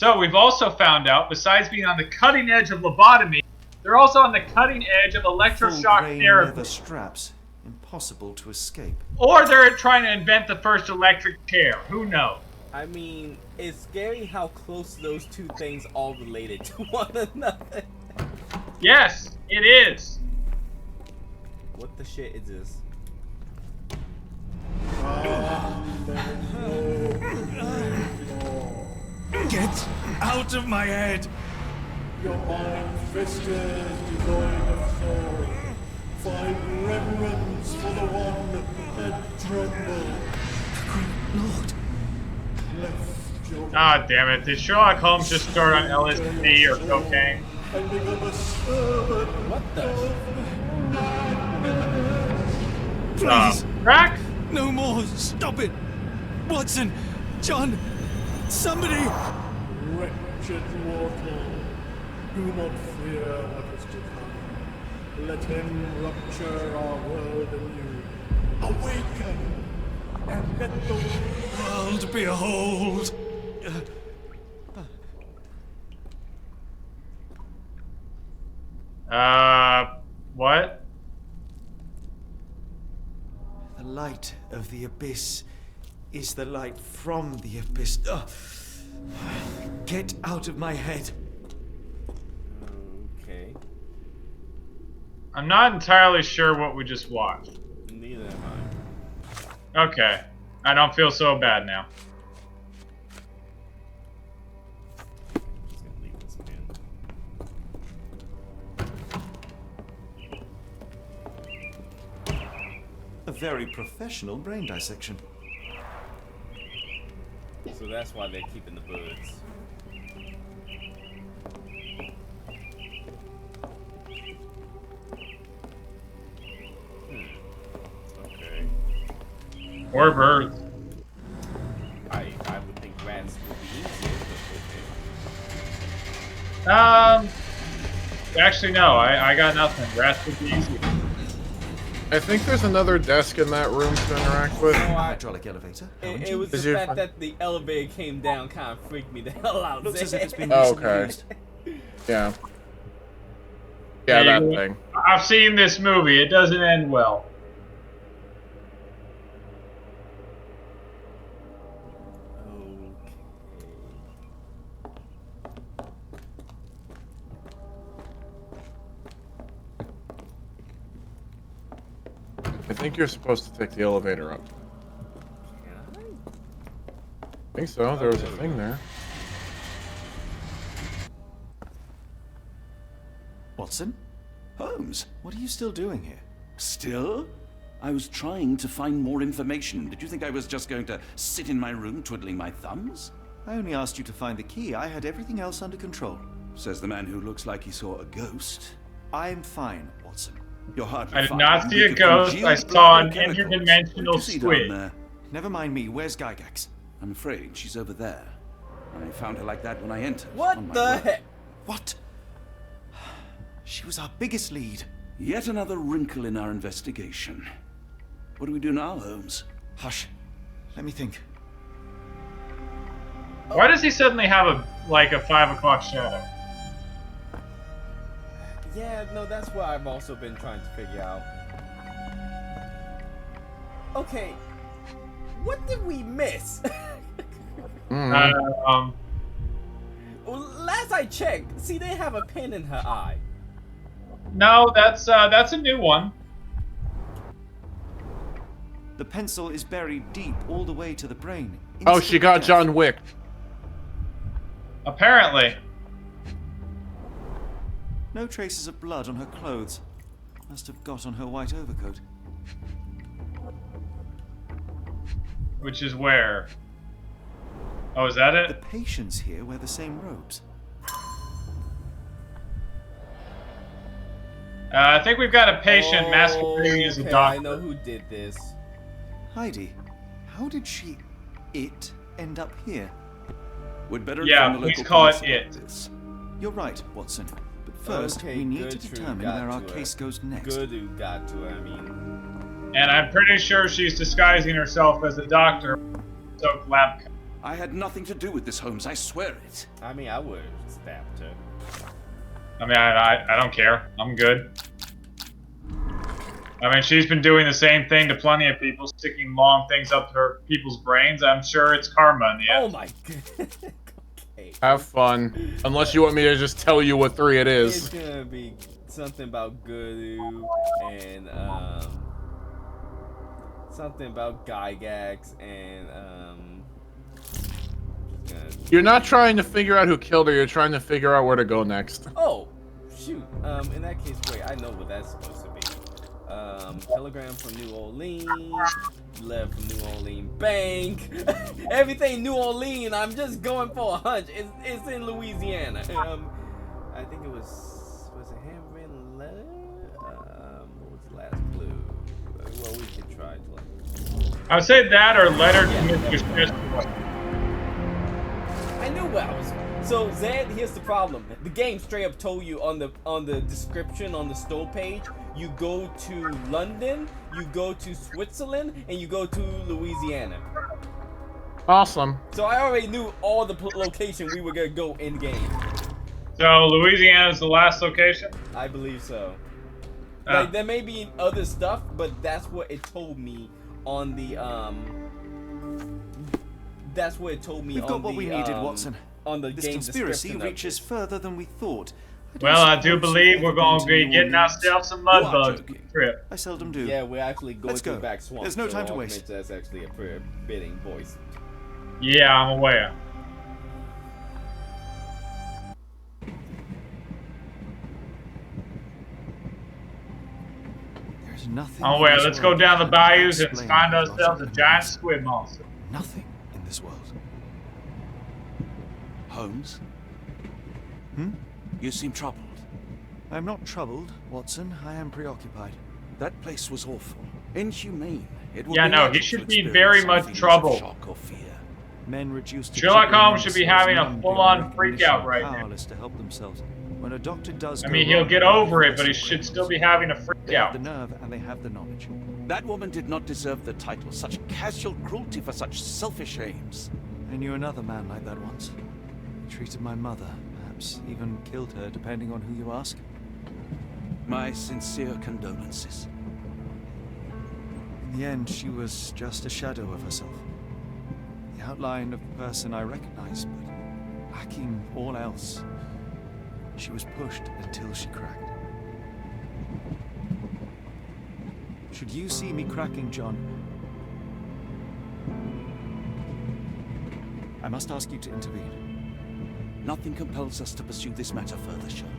So we've also found out, besides being on the cutting edge of lobotomy, they're also on the cutting edge of electroshock Full-grain therapy. leather straps, impossible to escape. Or they're trying to invent the first electric chair. Who knows? I mean, it's scary how close those two things all related to one another. Yes, it is. What the shit is this? Get out of my head! Your iron fisted, devoid of soul. Find reverence for the one that trembled. Lord. Left your Ah, damn it. Did Sherlock Holmes just start on LSD or cocaine? and become a servant. What the? Please! Crack? No more! Stop it! Watson! John! Somebody! Wretched mortal, do not fear what is to come. Let him rupture our world anew. Awaken, and let the World behold! What? The light of the abyss is the light from the abyss. Get out of my head. Okay. I'm not entirely sure what we just watched. Neither am I. Okay. I don't feel so bad now. Just gonna leave this man. A very professional brain dissection. So that's why they're keeping the birds. Okay. Or birds. I would think rats would be easier, but Actually, no. I got nothing. Rats would be easy. I think there's another desk in that room to interact with. okay. No, Hydraulic elevator. it was Is the your fact friend- that the elevator came down kind of freaked me the hell out. Looks as if it's been Oh, recently okay. used. Yeah. Yeah, that Maybe. thing. I've seen this movie. It doesn't end well. I think you're supposed to take the elevator up. I think so. There was a thing there. Watson? Holmes, what are you still doing here? Still? I was trying to find more information. Did you think I was just going to sit in my room twiddling my thumbs? I only asked you to find the key. I had everything else under control. Says the man who looks like he saw a ghost. I'm fine, Watson. You're hardly I did fine. not see You a could ghost. congeal I blood saw and an chemicals. What interdimensional did you see down squid. there? Never mind me. Where's Gygax? I'm afraid she's over there. I found her like that when I entered. on What my the word. heck? What? She was our biggest lead. Yet another wrinkle in our investigation. What do we do now, Holmes? Hush. Let me think. Why does he suddenly have a 5 o'clock shadow? Yeah, no, that's what I've also been trying to figure out. Okay, what did we miss? Mm. Well, last I checked, see, they have a pin in her eye. No, that's a new one. The pencil is buried deep all the way to the brain. Oh, Instant she got death. John Wick. Apparently. No traces of blood on her clothes. Must have got on her white overcoat. Which is where? Oh, is that The it? patients here wear the same robes. I think we've got a patient masquerading as a Okay, doctor. I know who did this. Heidi, how did it end up here? We'd better Yeah, inform the please local call it police about it. this. You're right, Watson. But first, Okay, we need to Gertrude determine got where our to her. case goes next. Good who got to her, I mean. And I'm pretty sure she's disguising herself as a doctor. Soaked lab coat. I had nothing to do with this, Holmes. I swear it. I mean, I would have stabbed her. I mean, I don't care. I'm good. I mean, she's been doing the same thing to plenty of people, sticking long things up her people's brains. I'm sure it's karma in the end. Oh my god. Okay. Have fun. Unless you want me to just tell you what 3 it It's is. gonna be something about Guru and something about Gygax and You're not trying to figure out who killed her, you're trying to figure out where to go next. oh shoot. In that case, wait, I know what that's supposed to be. Telegram from New Orleans, letter from New Orleans Bank. Everything New Orleans, I'm just going for a hunch. It's in Louisiana. I think it was a handwritten letter? What was the last clue? Well, we can try to I would say that or letter to Mr. Smith. I knew what I was. So Zed, here's the problem. The game straight up told you on the description on the store page, you go to London, you go to Switzerland, and you go to Louisiana. Awesome. So I already knew all the location we were gonna go in game. So Louisiana is the last location? I believe so. Like there may be other stuff, but that's what it told me on the That's what it told me We've on got what the we needed, Watson. on the This game conspiracy description of reaches it. further than we thought. Well, I do suppose believe you've we're ever going been to be New getting Orleans. ourselves some You mud are bugs joking. trip. I seldom do. Yeah, we're actually going Let's to go. back swamp. There's no so time to I'll waste. admit That's actually a pretty bidding voice. Yeah, I'm aware. There's nothing. I'm in aware. this Let's go world down the that can bayous and explain find the ourselves a logic giant of squid monster. nothing in this world. Holmes, Hmm? you seem troubled. I'm not troubled, Watson. I am preoccupied. That place was awful. Inhumane. It would Yeah, be no, he natural should to be experience very some much feelings of troubled. Shock or fear. Men reduced to Sherlock gibbering Holmes should be imbeciles, having a numbed full-on beyond freak out recognition, right now. powerless to help themselves. When a doctor does I go mean, he'll wrong, get they over it, confess but he or should criminals. still be having a freak They have out. the nerve and they have the knowledge. That woman did not deserve the title. Such casual cruelty for such selfish aims. I knew another man like that once. He treated my mother, perhaps even killed her, depending on who you ask. My sincere condolences. In the end, she was just a shadow of herself. The outline of the person I recognized, but lacking all else. She was pushed until she cracked. Should you see me cracking, John, I must ask you to intervene. Nothing compels us to pursue this matter further, Sherlock.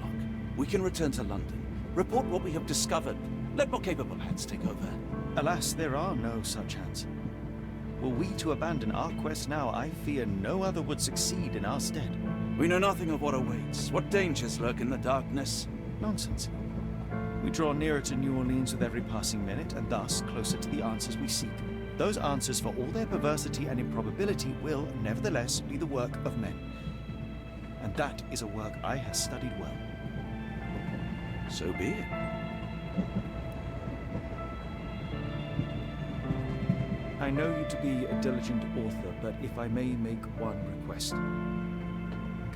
We can return to London, report what we have discovered. Let more capable hands take over. Alas, there are no such hands. Were we to abandon our quest now, I fear no other would succeed in our stead. We know nothing of what awaits, what dangers lurk in the darkness. Nonsense. We draw nearer to New Orleans with every passing minute, and thus closer to the answers we seek. Those answers, for all their perversity and improbability, will, nevertheless, be the work of men. And that is a work I have studied well. So be it. I know you to be a diligent author, but if I may make one request.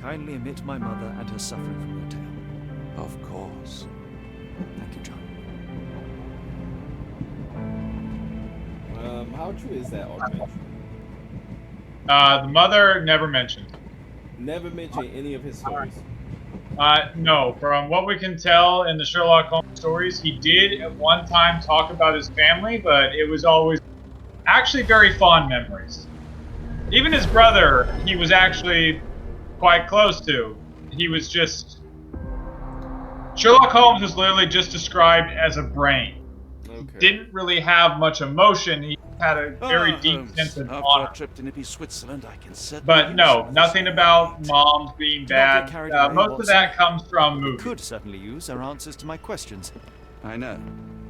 Kindly omit my mother and her suffering from your tale. Of course. Thank you, John. How true is that, Archmage? The mother never mentioned. Never mentioned any of his stories. No, from what we can tell in the Sherlock Holmes stories, he did at one time talk about his family, but it was always actually very fond memories. Even his brother, he was actually quite close to. He was just... Sherlock Holmes was literally just described as a brain. Okay. Didn't really have much emotion. He had a very deep Holmes, sense of after honor. our trip to nippy Switzerland, I can certainly But use no, this nothing about moms being get bad. carried away, Most of Watson. that comes from We movies. could certainly use our answers to my questions. I know,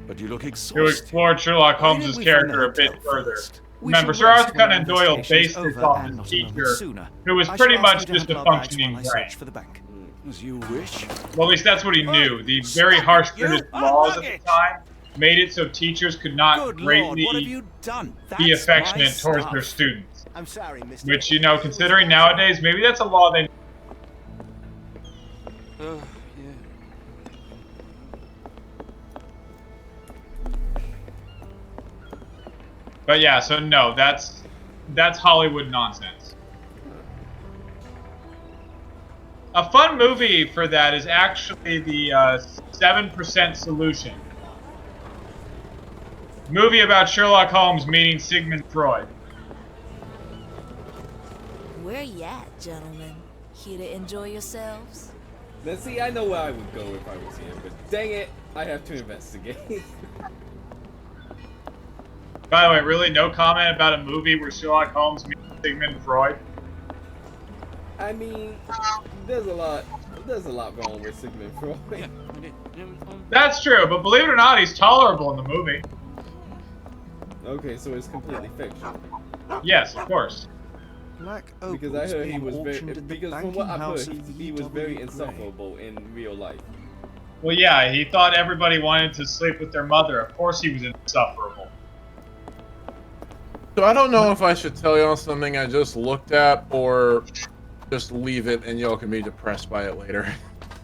but you look Who exhausted. explored Sherlock Why Holmes' don't we character a find the bit hotel further. first? We Remember, shall Sir rest Arthur when Conan our Doyle investigation based is this over off and his not a teacher, moment sooner. who was I pretty shall ask much you to just a handle our bags functioning while I brain. search for the bank. As you wish. Well, at least that's what he knew. The very Stop harsh it, you British laws at unluggage! the time made it so teachers could not Good Lord, what have greatly you done? be That's affectionate my towards stuff. their students. I'm sorry, Mr. Which, you know, considering nowadays, maybe that's a law they... Yeah. But yeah, so no, that's Hollywood nonsense. A fun movie for that is actually the 7% Solution. Movie about Sherlock Holmes meeting Sigmund Freud. Where you at, gentlemen? Here to enjoy yourselves? Now see, I know where I would go if I was here, but dang it, I have to investigate. By the way, really no comment about a movie where Sherlock Holmes meets Sigmund Freud? I mean, there's a lot wrong with Sigmund Freud. That's true, but believe it or not, he's tolerable in the movie. Okay, so it's completely fiction. Yes, of course. Black Because I heard he was very, because from what I've heard, he was very insufferable in real life. Well, yeah, he thought everybody wanted to sleep with their mother. Of course he was insufferable. So I don't know if I should tell y'all something I just looked at or just leave it and y'all can be depressed by it later.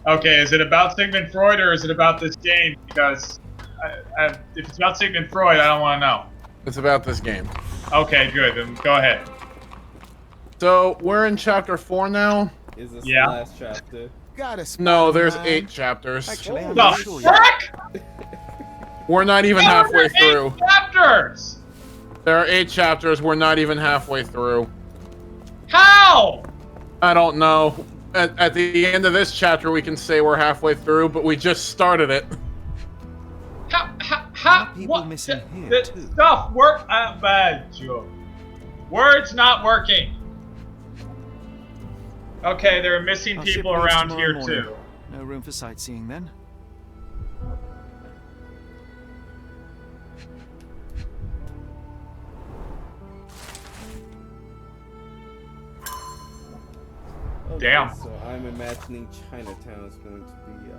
Okay, is it about Sigmund Freud or is it about this game? Because if it's about Sigmund Freud, I don't want to know. It's about this game. Okay, good. Then go ahead. So we're in chapter 4 now. Is this Yeah. the last chapter? No, there's 8 chapters. Actually, I'm The not sure yet. fuck? We're not even halfway through. Chapters! There are 8 chapters. We're not even halfway through. How? I don't know. At the end of this chapter, we can say we're halfway through, but we just started it. How? people What? missing here, The too. stuff work. Bad joke. Words not working. Okay, there are missing I'll ship people these around tomorrow here morning. too. No room for sightseeing then. Okay, Damn. So I'm imagining Chinatown is going to be,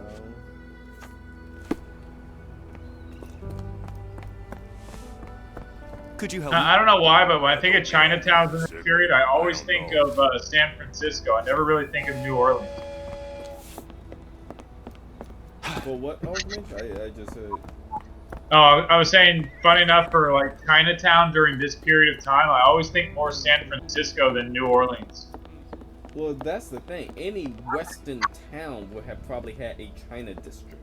Could you help me? I don't know why, but when I think of Chinatown in this period, I always think of San Francisco. I never really think of New Orleans. for what argument? I just heard. Oh, I was saying, funny enough, for like Chinatown during this period of time, I always think more San Francisco than New Orleans. Well, that's the thing. Any Western town would have probably had a China district.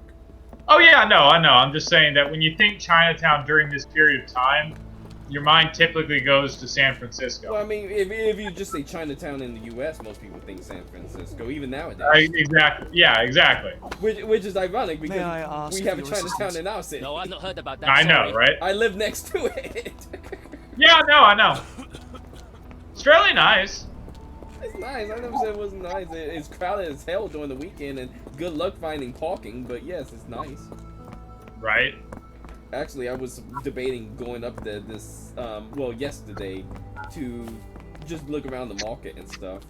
Oh yeah, no, I know. I'm just saying that when you think Chinatown during this period of time, your mind typically goes to San Francisco. Well, I mean, if you just say Chinatown in the U.S., most people think San Francisco, even nowadays. Exactly. Yeah, exactly. Which is ironic because May I ask we have a for your Chinatown assistance? in our city. No, I've not heard about that. I know, sorry. right? I live next to it. Yeah, no, I know. It's really nice. It's nice. I never said it wasn't nice. It's crowded as hell during the weekend, and good luck finding parking. But yes, it's nice. Right? Actually, I was debating going up there yesterday to just look around the market and stuff.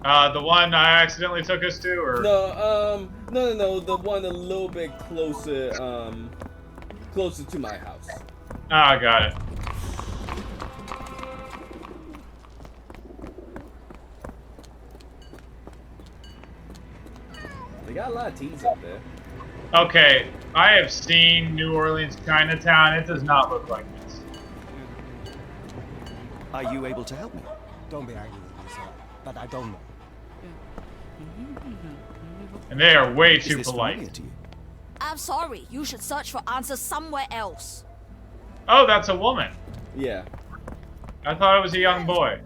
The one I accidentally took us to, or No, the one a little bit closer to my house. ah, got it. They got a lot of teas up there. Okay, I have seen New Orleans Chinatown. It does not look like this. Are you able to help me? Don't be angry with me, sir, but I don't know. And they are way Is too this familiar polite. to you? I'm sorry. You should search for answers somewhere else. Oh, that's a woman. Yeah. I thought it was a young boy.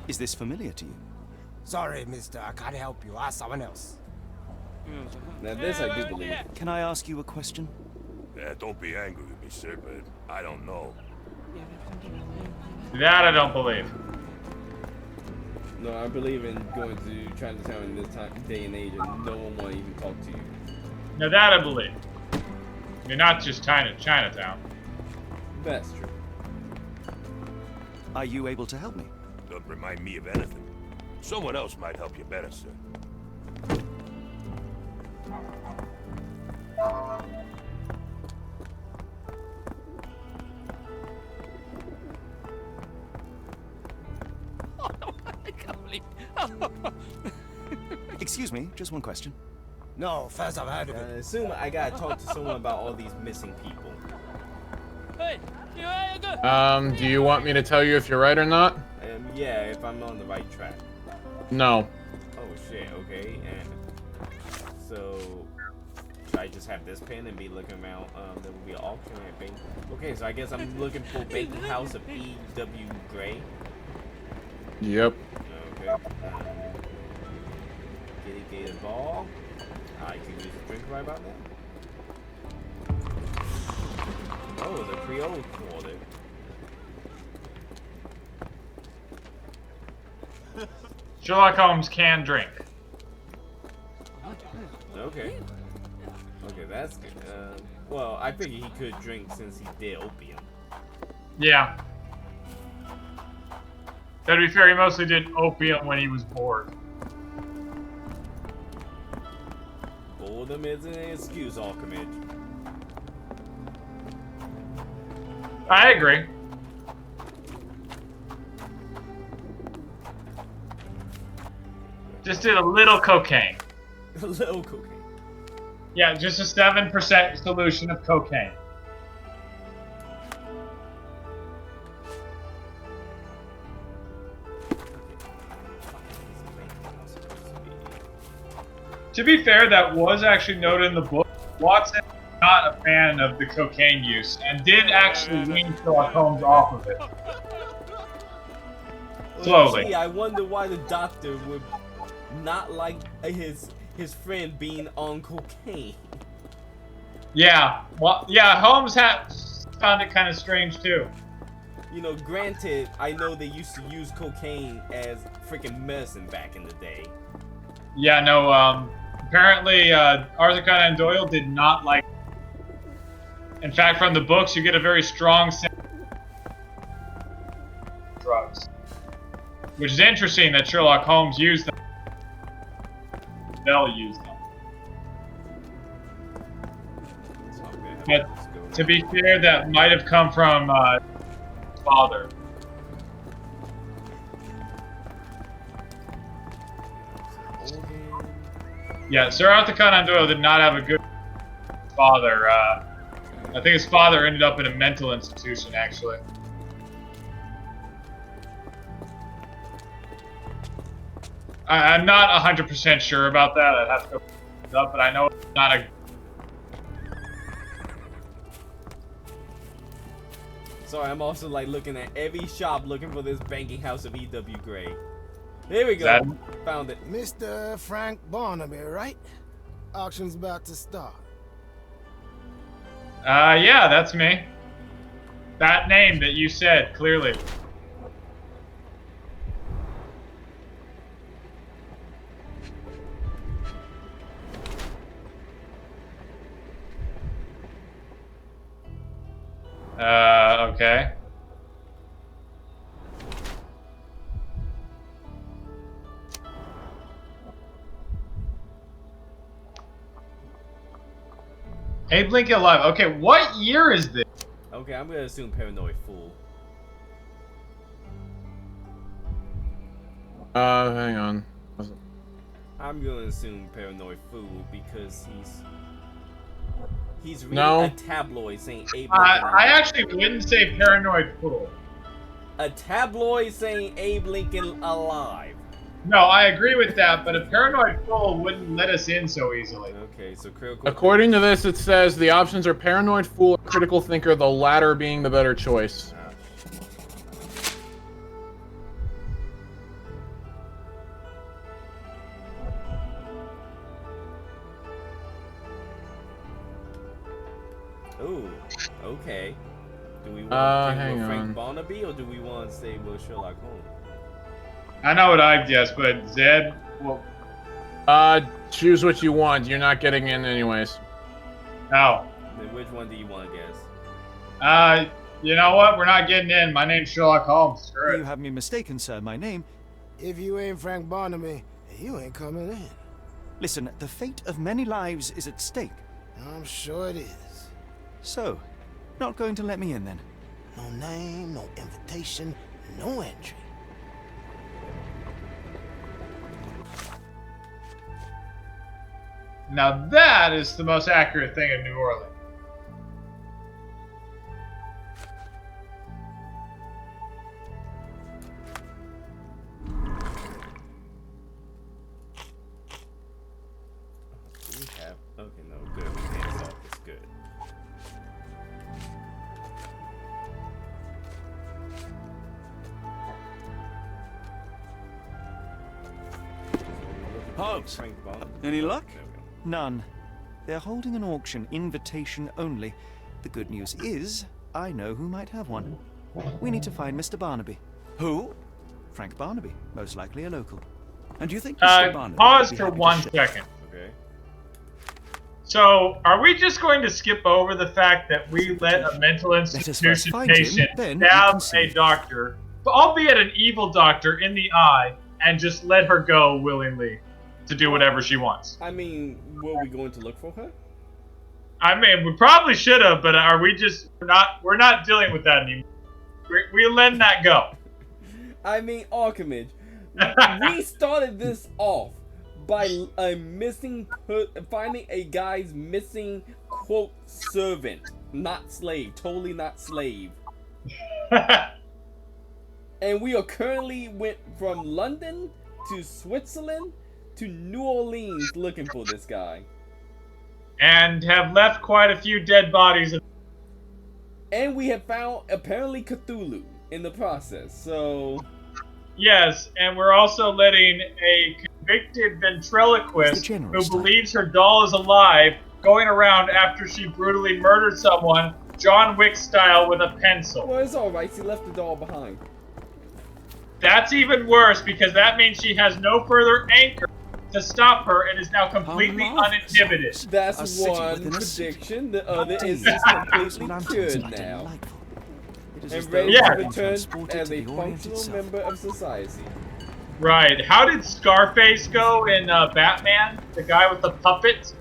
Is this familiar to you? Sorry, mister, I can't help you. Ask someone else. Now this I do believe. Can I ask you a question? Yeah, don't be angry with me, sir, but I don't know. That I don't believe. No, I believe in going to Chinatown in this day and age, and no one will even talk to you. Now that I believe. You're not just Chinatown. That's true. Are you able to help me? Don't remind me of anything. Someone else might help you better, sir. Excuse me, just one question. No, first I've heard of it. Assume I gotta talk to someone about all these missing people. Do you want me to tell you if you're right or not? Yeah, if I'm on the right track. No. Oh shit, okay, and so should I just have this pen and be looking around? There will be an auction at Bank. Okay, so I guess I'm looking for Banking House of E.W. Gray. Yep. Okay. Get a ball. I can use a drink right about now. Oh, the Creole Quarter. Sherlock Holmes can drink. Okay. Okay, that's good. Well, I figured he could drink since he did opium. Yeah. To be fair, he mostly did opium when he was bored. Boredom isn't an excuse, Alchemist. I agree. Just did a little cocaine. A little cocaine. Yeah, just a 7% solution of cocaine. To be fair, that was actually noted in the book. Watson was not a fan of the cocaine use and did actually wean Sherlock Holmes off of it. Slowly. See, I wonder why the doctor would not like his friend being on cocaine. Yeah, well, yeah, Holmes found it kind of strange too. You know, granted, I know they used to use cocaine as freaking medicine back in the day. Yeah, no, apparently Arthur Conan Doyle did not like it. In fact, from the books, you get a very strong sense of drugs. Which is interesting that Sherlock Holmes used them. They'll use them. But to be fair, that might have come from his father. Yeah, Sir Arthur Conan Doyle did not have a good father. I think his father ended up in a mental institution, actually. I'm not 100% sure about that. I'd have to go look it up, but I know it's not a... Sorry, I'm also like looking at every shop looking for this Banking House of E.W. Gray. There we go. Found it. Mr. Frank Barnaby, right? Auction's about to start. Yeah, that's me. That name that you said, clearly. Okay. Abe Lincoln Alive. Okay, what year is this? Okay, I'm gonna assume Paranoid Fool. Hang on. I'm gonna assume Paranoid Fool because he's reading No. a tabloid saying Abe Lincoln Alive. I actually wouldn't say Paranoid Fool. A tabloid saying Abe Lincoln alive. No, I agree with that, but a Paranoid Fool wouldn't let us in so easily. Okay, so critical. According to this, it says the options are Paranoid Fool and Critical Thinker, the latter being the better choice. Ooh, okay. Do we want to stay hang with Frank on. Barnaby or do we want to stay with Sherlock Holmes? I know what I'd guess, but Zed, well, Choose what you want. You're not getting in anyways. no. Then which one do you want to guess? You know what? We're not getting in. My name's Sherlock Holmes. Screw You it. have me mistaken, sir. My name... If you ain't Frank Barnaby, you ain't coming in. Listen, the fate of many lives is at stake. I'm sure it is. So, not going to let me in then? No name, no invitation, no entry. Now that is the most accurate thing in New Orleans. We have. Okay, no, good. We can't solve this. Good. Holmes, Frank Bond. any luck? There we go. None. They're holding an auction, invitation only. The good news is, I know who might have one. We need to find Mr. Barnaby. Who? Frank Barnaby, most likely a local. And do you think Mr. Barnaby Pause would be for happy to 1 share? second. Okay. So, are we just going to skip over the fact that we let a mental us first institution find him, patient then we stab can see. a doctor, albeit an evil doctor, in the eye, and just let her go willingly to do whatever she wants? I mean, were we going to look for her? I mean, we probably should have, but are we just we're not dealing with that anymore. We're letting that go. I mean, Archimage, we started this off by finding a guy's missing quote servant, not slave, totally not slave. And we are currently went from London to Switzerland to New Orleans looking for this guy. And have left quite a few dead bodies. And we have found apparently Cthulhu in the process, so... Yes, and we're also letting a convicted ventriloquist who generous type. believes her doll is alive going around after she brutally murdered someone, John Wick style, with a pencil. Well, it's alright, she left the doll behind. That's even worse because that means she has no further anchor to stop her and is now completely marvelous. uninhibited. That's A city one within a city. prediction. The other is These just completely lanterns cured are now. delightful. It is as And though ready Yeah. to they've been return transported as to a the Orient functional itself. member of society. Right. How did Scarface go in Batman? The guy with the puppet?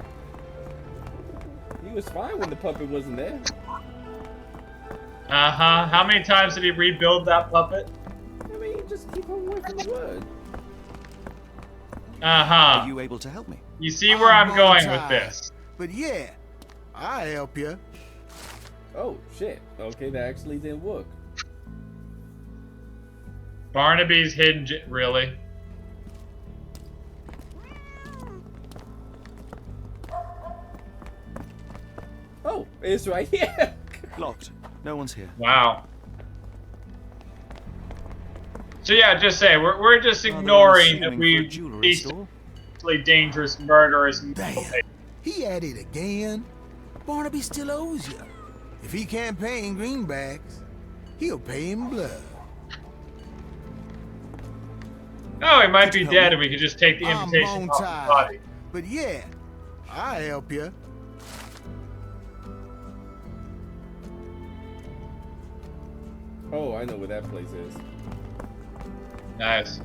He was fine when the puppet wasn't there. Uh-huh. How many times did he rebuild that puppet? I mean, just keep on away from the word. Uh-huh. Are you able to help me? You see where I'm going with this. But yeah, I'll help you. Oh, shit. Okay, that actually didn't work. Barnaby's hidden, really? Oh, it's right here. Locked. No one's here. Wow. So yeah, just say we're just Rather ignoring that unassuming for a we jewelry these store. dangerous, murderous. Damn, he at it again. Barnaby still owes you. If he can't pay in greenbacks, he'll pay in blood. Oh, he might Could be you help dead, me? and we could just take the I'm invitation off his bone-tied. body. But yeah, I'll help you. Oh, I know where that place is. Nice.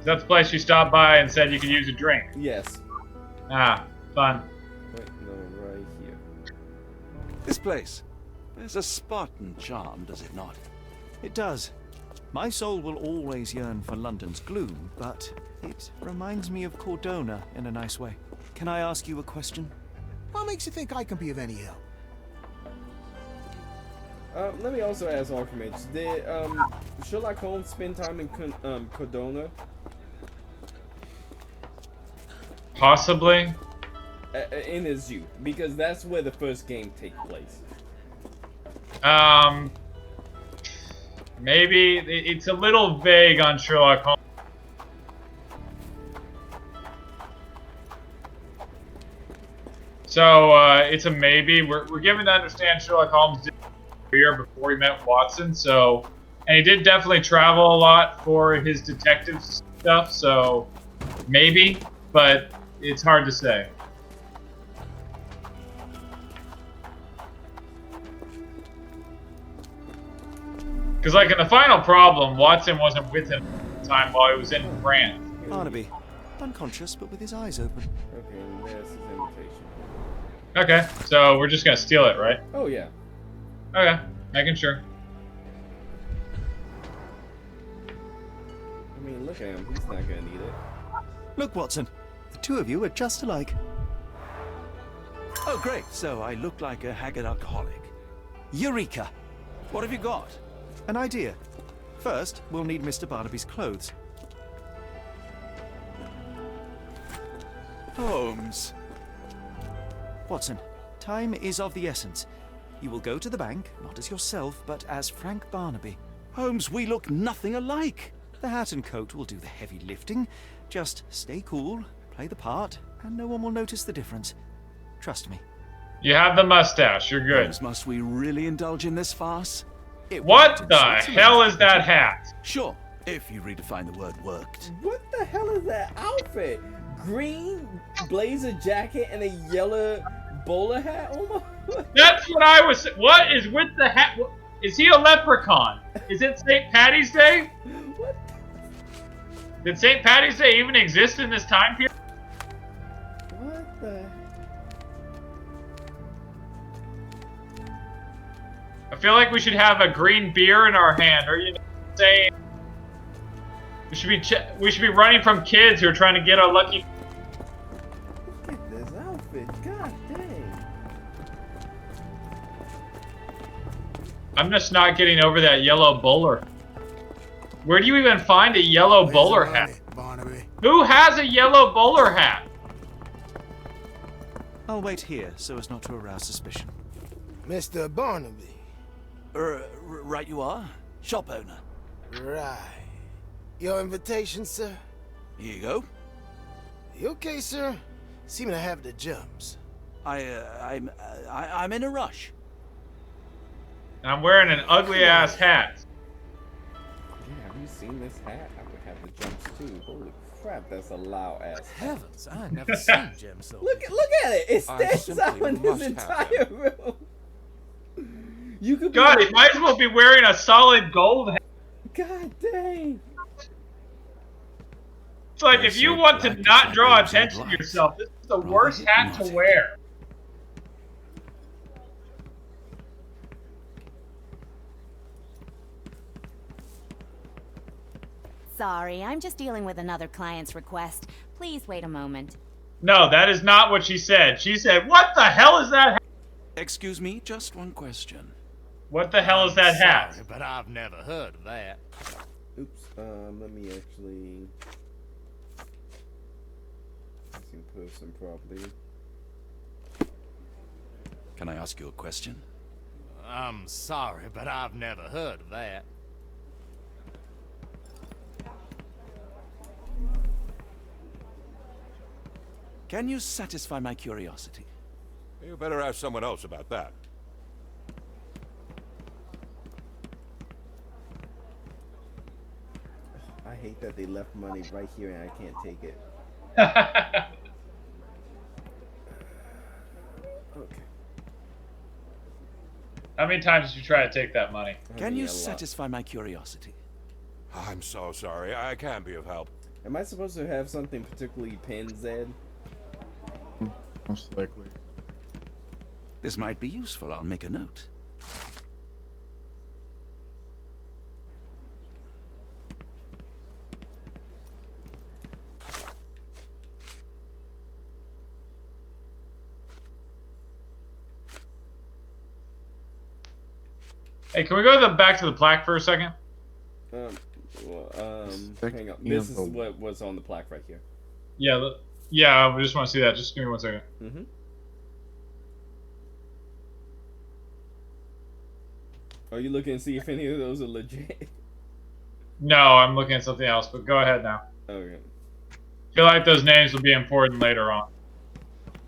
That's the place you stopped by and said you could use a drink. Yes. Ah, fun. Wait, no, right here. This place. There's a Spartan charm, does it not? It does. My soul will always yearn for London's gloom, but it reminds me of Cordona in a nice way. Can I ask you a question? What makes you think I can be of any help? Let me also ask Archimage, did Sherlock Holmes spend time in Cordona? Possibly. In his youth, because that's where the first game takes place. Maybe it's a little vague on Sherlock Holmes. So it's a maybe. We're given to understand Sherlock Holmes did a career before he met Watson. So, and he did definitely travel a lot for his detective stuff. So maybe, but it's hard to say. Because, like, in the final problem, Watson wasn't with him at the time while he was in France. Barnaby, unconscious but with his eyes open. Okay, and there's his invitation. Okay, so we're just gonna steal it, right? Oh yeah. Okay, making sure. I mean, look at him. He's not gonna need it. Look, Watson, the two of you are just alike. Oh, great. So I look like a haggard alcoholic. Eureka! What have you got? An idea. First, we'll need Mr. Barnaby's clothes. Holmes. Watson, time is of the essence. You will go to the bank, not as yourself, but as Frank Barnaby. Holmes, we look nothing alike. The hat and coat will do the heavy lifting. Just stay cool, play the part, and no one will notice the difference. Trust me. You have the mustache. You're good. Holmes, must we really indulge in this farce? It What worked in the Switzerland, hell is that didn't it? hat? Sure, if you redefine the word worked. What the hell is that outfit? Green blazer jacket and a yellow bowler hat? Oh my. That's what I was. What is with the hat? Is he a leprechaun? Is it St. Patty's Day? What? Did St. Patty's Day even exist in this time period? What the? I feel like we should have a green beer in our hand, or you know, saying we should be running from kids who are trying to get a lucky. Look at this outfit. God dang. I'm just not getting over that yellow bowler. Where do you even find a yellow Where's bowler the hat? money, Barnaby? Who has a yellow bowler hat? I'll wait here so as not to arouse suspicion. Mr. Barnaby. Right you are. Shop owner. Right. Your invitation, sir? Here you go. You okay, sir? Seem to have the jumps. I'm in a rush. I'm wearing an ugly ass hat. Yeah, have you seen this hat? I would have the jumps too. Holy crap, that's a loud ass hat. Heavens, I never seen Gem so. Look at it. It I stands out simply in this must have entire room. You could be God, he might as well be wearing a solid gold hat. God dang. It's like They're if you so want to black, not it's draw like those attention to headlights. yourself, this is the Rather worst hat to hypnotic. wear. Sorry, I'm just dealing with another client's request. Please wait a moment. No, that is not what she said. She said, "What the hell is that hat? Excuse me, just one question. What the hell is that hat?" Sorry, but I've never heard of that. Oops. Let me actually. Missing person property. Can I ask you a question? I'm sorry, but I've never heard of that. Can you satisfy my curiosity? You better ask someone else about that. I hate that they left money right here and I can't take it. Okay. How many times did you try to take that money? Can Yeah, you a lot. satisfy my curiosity? I'm so sorry. I can't be of help. Am I supposed to have something particularly pinned, Zed? Most likely. This might be useful. I'll make a note. Hey, can we go back to the plaque for a second? Hang on. This is what was on the plaque right here. Yeah, yeah. I just want to see that. Just give me 1 second. Mm-hmm. Are you looking to see if any of those are legit? No, I'm looking at something else. But go ahead now. Okay. I feel like those names will be important later on.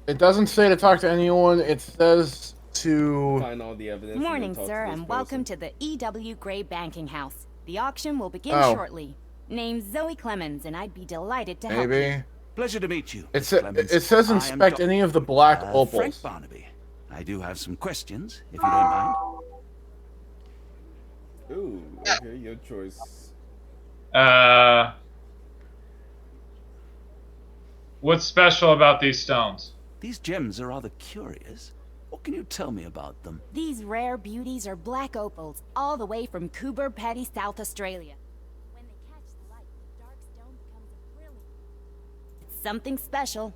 It doesn't say to talk to anyone. It says to Find all the evidence. Morning, and then talk sir, to this and welcome person. to the E.W. Gray Banking House. The auction will begin Oh. shortly. Name's Zoe Clemens, and I'd be delighted to help you. maybe. Pleasure to meet you. It Clemens. says I am inspect Doc- any of the black Frank opals. Barnaby. I do have some questions, if you don't mind. Ooh, okay, your choice. What's special about these stones? These gems are rather curious. What can you tell me about them? These rare beauties are black opals, all the way from Coober Pedy, South Australia. When they catch the light, the dark stone becomes a brilliant. It's something special.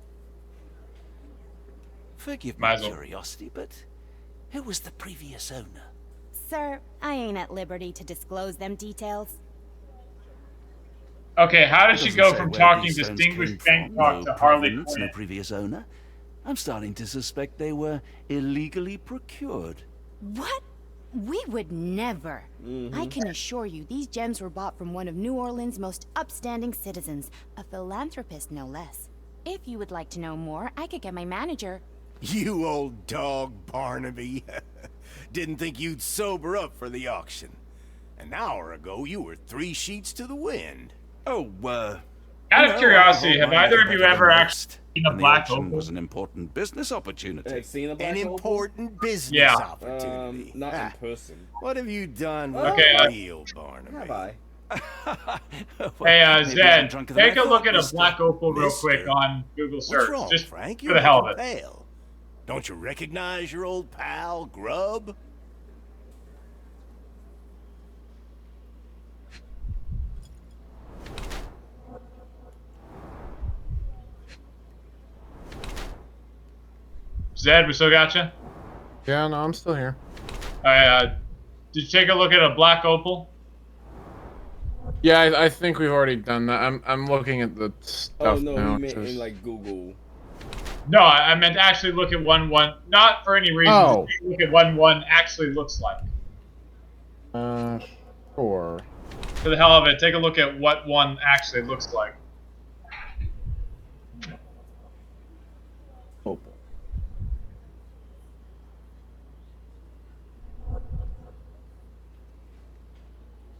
Forgive Might my as well. curiosity, but who was the previous owner? Sir, I ain't at liberty to disclose them details. Okay, how did It she doesn't go say from where talking these stones distinguished came bank from. talk No to Harley provenance, Quinn? no previous owner. I'm starting to suspect they were illegally procured. What? We would never. I can assure you these gems were bought from one of New Orleans' most upstanding citizens, a philanthropist no less. If you would like to know more, I could get my manager. You old dog, Barnaby. Didn't think you'd sober up for the auction. An hour ago, you were 3 sheets to the wind. Oh, Out of curiosity, have either of you ever actually seen a and the black auction opal? was an important business opportunity. I've seen a black An opal? important business Yeah. opportunity. Not in Ah, person. what have you done with Okay, the real Barnaby? Have I? Hey, Maybe I've been Zed, drunker than take I a look thought, at a mister. black opal real quick Mister. on Google What's search, wrong, just Frank? for You're the hell of looking it. pale. Don't you recognize your old pal, Grub? Zed, we still got you? Yeah, no, I'm still here. Did you take a look at a black opal? Yeah, I think we've already done that. I'm looking at the stuff Oh no, now. he meant just- in like Google. No, I meant to actually look at one, not for any reason. Oh. Just look at one actually looks like. Sure. For the hell of it, take a look at what one actually looks like. Opal.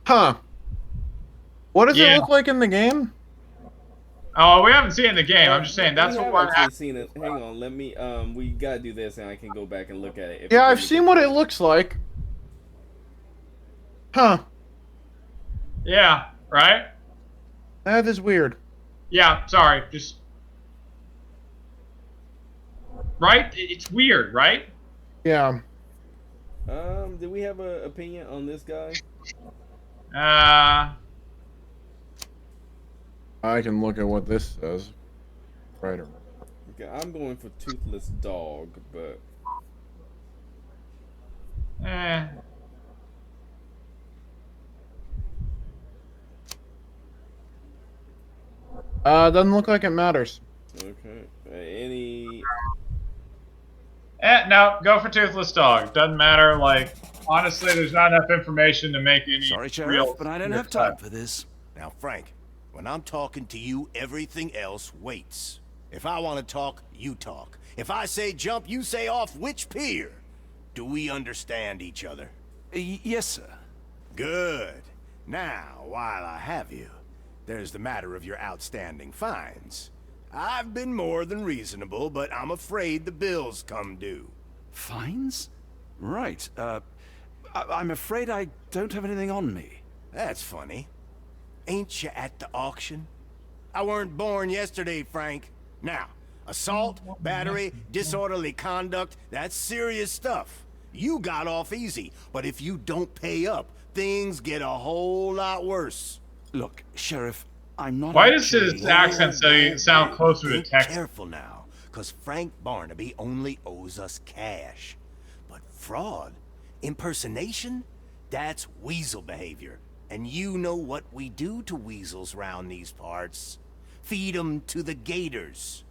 Huh. What does Yeah. it look like in the game? Oh, we haven't seen it in the game. I'm just saying that's we what have one actually actually. seen it. Hang on, let me. We gotta do this, and I can go back and look at it. If Yeah, it I've really seen what it looks like. Huh. Yeah, right? That is weird. Yeah, sorry, just. Right? It's weird, right? Yeah. Do we have an opinion on this guy? I can look at what this says. Right. Okay, I'm going for toothless dog, but Doesn't look like it matters. okay. Any? No, go for toothless dog. Doesn't matter. Like, honestly, there's not enough information to make any Sorry, Sheriff, real. but I don't have time for this. Now, Frank, when I'm talking to you, everything else waits. If I want to talk, you talk. If I say jump, you say off which pier. Do we understand each other? Yes, sir. Good. Now, while I have you, there's the matter of your outstanding fines. I've been more than reasonable, but I'm afraid the bills come due. Fines? Right. I'm afraid I don't have anything on me. That's funny. Ain't you at the auction? I weren't born yesterday, Frank. Now, assault, battery, disorderly conduct, that's serious stuff. You got off easy, but if you don't pay up, things get a whole lot worse. Look, Sheriff, I'm not. Why does his accent sound closer to Think Texas? careful now, because Frank Barnaby only owes us cash. But fraud, impersonation, that's weasel behavior. And you know what we do to weasels round these parts. Feed 'em to the gators.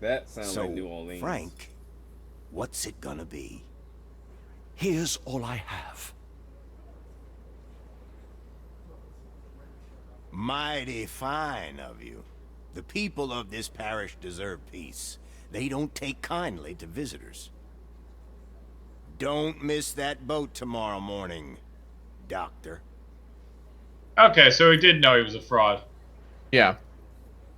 That sounds So, like New Orleans. Frank, what's it gonna be? Here's all I have. Mighty fine of you. The people of this parish deserve peace. They don't take kindly to visitors. Don't miss that boat tomorrow morning, Doctor. Okay, so he did know he was a fraud. Yeah.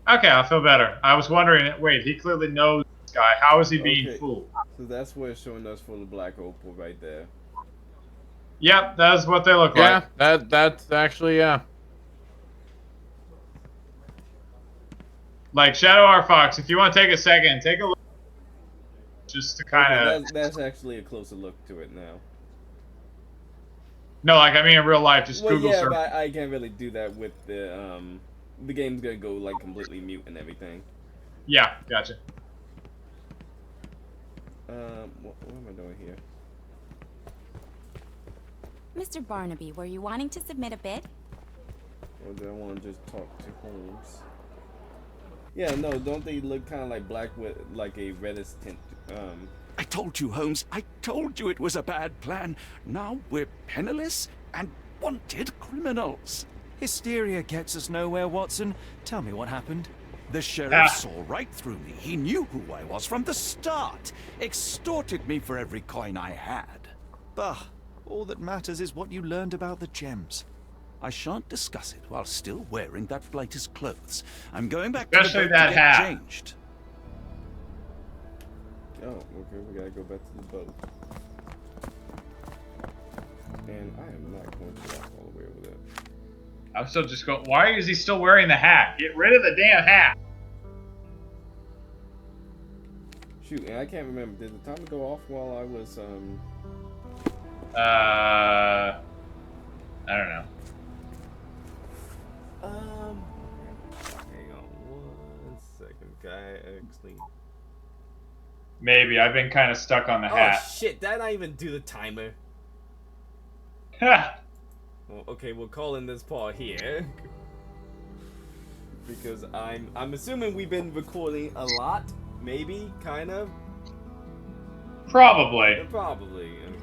Okay, I feel better. I was wondering, wait, he clearly knows this guy. How is he being Okay. fooled? So that's what it's showing us for the black opal right there. Yep, that's what they look Yeah, like. that's actually, yeah. Like Shadow R Fox, if you want to take a second, take a look just to kind of. Okay, that's actually a closer look to it now. No, like I mean in real life, just Well, Google yeah, search. but I can't really do that with the game's gonna go like completely mute and everything. Yeah, gotcha. What am I doing here? Mr. Barnaby, were you wanting to submit a bid? Or do I want to just talk to Holmes? Yeah, no, don't they look kind of like black with like a reddish tint? I told you, Holmes. I told you it was a bad plan. Now we're penniless and wanted criminals. Hysteria gets us nowhere, Watson. Tell me what happened. The sheriff saw right through me. He knew who I was from the start. Extorted me for every coin I had. Bah, all that matters is what you learned about the gems. I shan't discuss it while still wearing that blighter's clothes. I'm going back Especially to the boat that to get hat. changed. Oh, okay, we gotta go back to the boat. And I am not going to walk all the way over there. I'm still just going. Why is he still wearing the hat? Get rid of the damn hat. Shoot, and I can't remember. Did the timer go off while I was I don't know. Hang on 1 second, guy. Actually. Maybe I've been kind of stuck on the hat. Oh shit! Did I not even do the timer? Ha! Well, okay, we'll call in this part here. Because I'm assuming we've been recording a lot, maybe, kind of. Probably. Probably. I